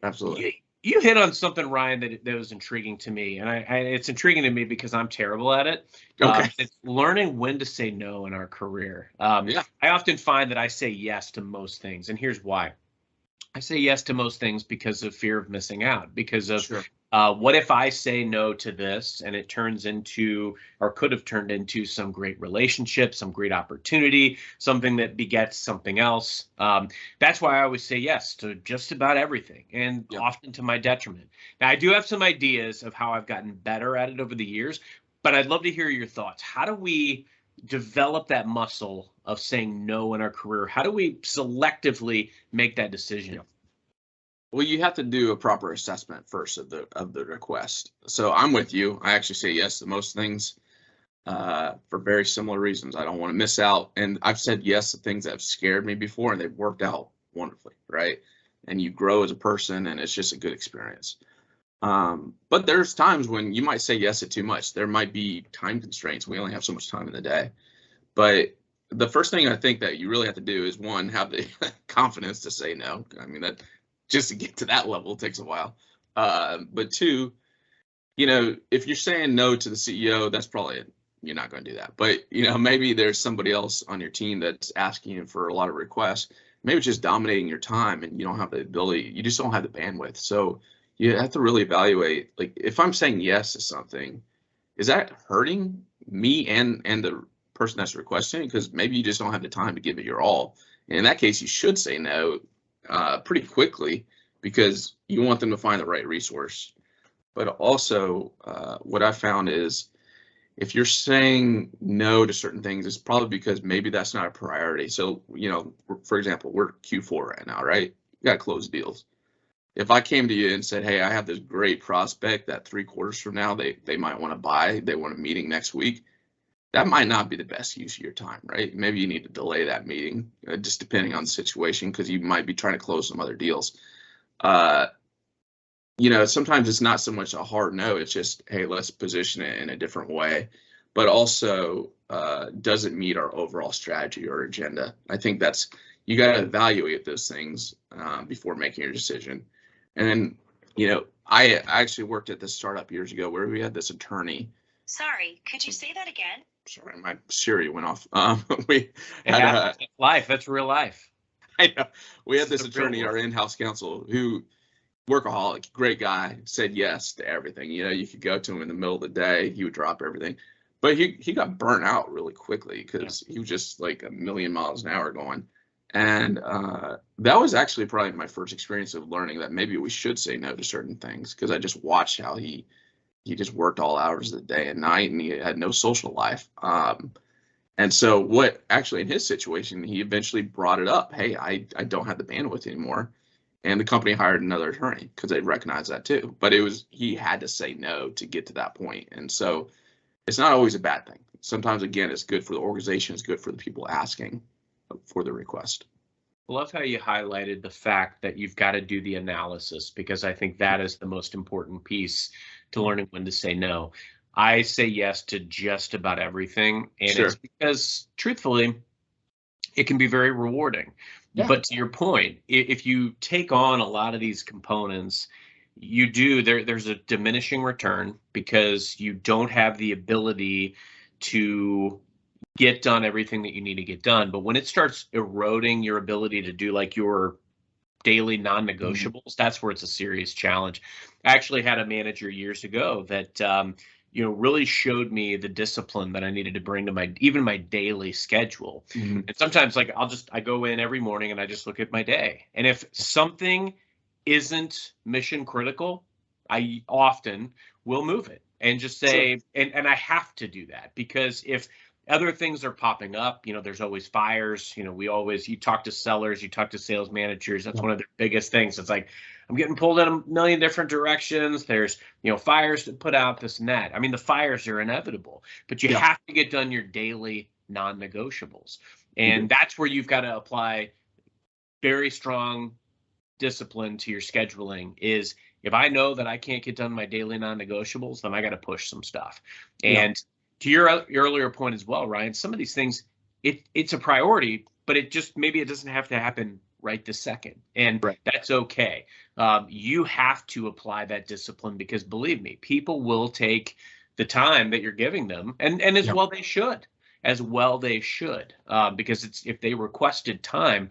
Absolutely. You hit on something, Ryan, that was intriguing to me, and it's intriguing to me because I'm terrible at it. Okay. It's learning when to say no in our career. Yeah. I often find that I say yes to most things, and here's why. I say yes to most things because of fear of missing out, because of Sure. what if I say no to this and it turns into, or could have turned into, some great relationship, some great opportunity, something that begets something else. That's why I always say yes to just about everything, and Yep. often to my detriment. Now, I do have some ideas of how I've gotten better at it over the years, but I'd love to hear your thoughts. How do we develop that muscle of saying no in our career? How do we selectively make that decision? Yep. Well, you have to do a proper assessment first of the request. So I'm with you. I actually say yes to most things for very similar reasons. I don't want to miss out. And I've said yes to things that have scared me before, and they've worked out wonderfully, right? And you grow as a person, and it's just a good experience. But there's times when you might say yes to too much. There might be time constraints. We only have so much time in the day. But the first thing I think that you really have to do is, one, have the confidence to say no. I mean, that just to get to that level takes a while. But two, if you're saying no to the CEO, that's probably it. You're not going to do that. But, maybe there's somebody else on your team that's asking you for a lot of requests. Maybe it's just dominating your time and you don't have the ability. You just don't have the bandwidth. So you have to really evaluate, like, if I'm saying yes to something, is that hurting me and the person that's requesting? Because maybe you just don't have the time to give it your all. And in that case, you should say no pretty quickly, because you want them to find the right resource. But also, what I found is, if you're saying no to certain things, it's probably because maybe that's not a priority. So, for example, we're Q4 right now, right? You got to close deals. If I came to you and said, hey, I have this great prospect that 3 quarters from now, they might want to buy, they want a meeting next week, that might not be the best use of your time, right? Maybe you need to delay that meeting, just depending on the situation, because you might be trying to close some other deals. Sometimes it's not so much a hard no, it's just, hey, let's position it in a different way, but also does it meet our overall strategy or agenda? I think you got to evaluate those things before making your decision. And then, I actually worked at this startup years ago where we had this attorney. Sorry, could you say that again? Sorry, my Siri went off. We had life. That's real life. I know. We had this attorney, our in-house counsel, who, workaholic, great guy, said yes to everything. You could go to him in the middle of the day, he would drop everything. But he got burnt out really quickly because he was just like a million miles an hour going. And that was actually probably my first experience of learning that maybe we should say no to certain things, because I just watched how he just worked all hours of the day and night, and he had no social life. And so what actually in his situation, he eventually brought it up. Hey, I don't have the bandwidth anymore. And the company hired another attorney because they recognized that too. But he had to say no to get to that point. And so it's not always a bad thing. Sometimes, again, it's good for the organization. It's good for the people asking for the request. I love how you highlighted the fact that you've got to do the analysis, because I think that is the most important piece to learning when to say no. I say yes to just about everything. And Sure. It's because, truthfully, it can be very rewarding. Yeah. But to your point, if you take on a lot of these components, there's a diminishing return, because you don't have the ability to get done everything that you need to get done. But when it starts eroding your ability to do like your daily non-negotiables, that's where it's a serious challenge. I actually had a manager years ago that really showed me the discipline that I needed to bring to my daily schedule. Mm-hmm. And sometimes, like, I go in every morning and I just look at my day. And if something isn't mission critical, I often will move it and just say, sure. And I have to do that, because if other things are popping up, there's always fires. You talk to sellers, you talk to sales managers. That's one of their biggest things. It's like, I'm getting pulled in a million different directions. There's, fires to put out, this and that. I mean, the fires are inevitable, but you have to get done your daily non-negotiables. And that's where you've got to apply very strong discipline to your scheduling. Is if I know that I can't get done my daily non-negotiables, then I got to push some stuff. And to your earlier point as well, Ryan, some of these things, it's a priority, but maybe it doesn't have to happen right this second, and Right. that's okay. You have to apply that discipline, because believe me, people will take the time that you're giving them, and as Yep. well they should. As well they should, because it's, if they requested time,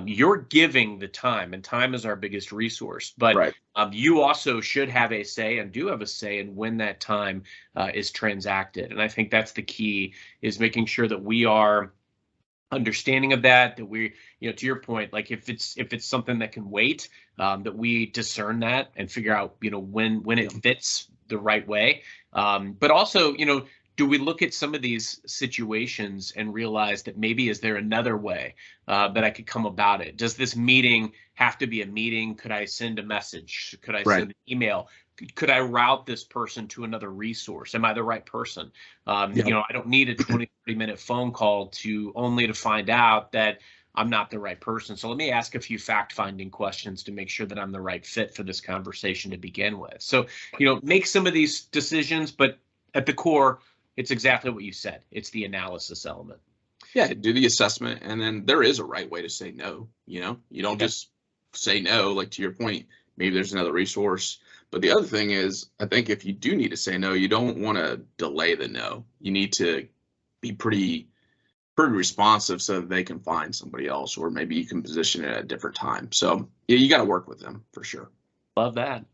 you're giving the time, and time is our biggest resource. But Right. you also should have a say, and do have a say in when that time is transacted. And I think that's the key, is making sure that we are understanding of that, that we, to your point, like if it's something that can wait, that we discern that and figure out, when it fits the right way. But also, do we look at some of these situations and realize that maybe, is there another way that I could come about it? Does this meeting have to be a meeting? Could I send a message? Could I send an email? Could I route this person to another resource? Am I the right person? I don't need a 20, 30-minute phone call only to find out that I'm not the right person. So let me ask a few fact-finding questions to make sure that I'm the right fit for this conversation to begin with. So, make some of these decisions, but at the core, it's exactly what you said. It's the analysis element. Yeah, do the assessment, and then there is a right way to say no. You don't just say no. Like, to your point, maybe there's another resource. But the other thing is, I think if you do need to say no, you don't want to delay the no. You need to be pretty responsive so that they can find somebody else, or maybe you can position it at a different time. So yeah, you got to work with them for sure. Love that.